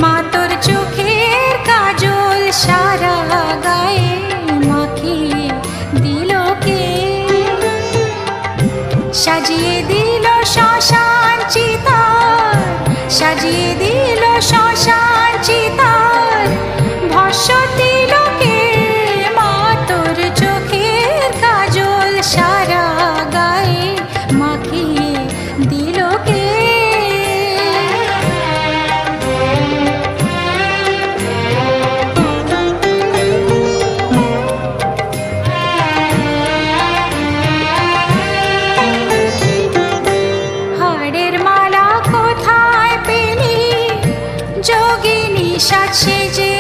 মা তোর চোখের কাজল সারা গায়ে মাখিয়ে দিল কে? সাজিয়ে দিল শ্মশান চিতার, সাজিয়ে দিল শ্মশান চিতার, ভস্য দিল কে? মা তোর চোখের কাজল সারা গায়ে মাখিয়ে দিল কে? হাড়ের মালা কোথায় পেলি যোগিনী সাজ সেজে?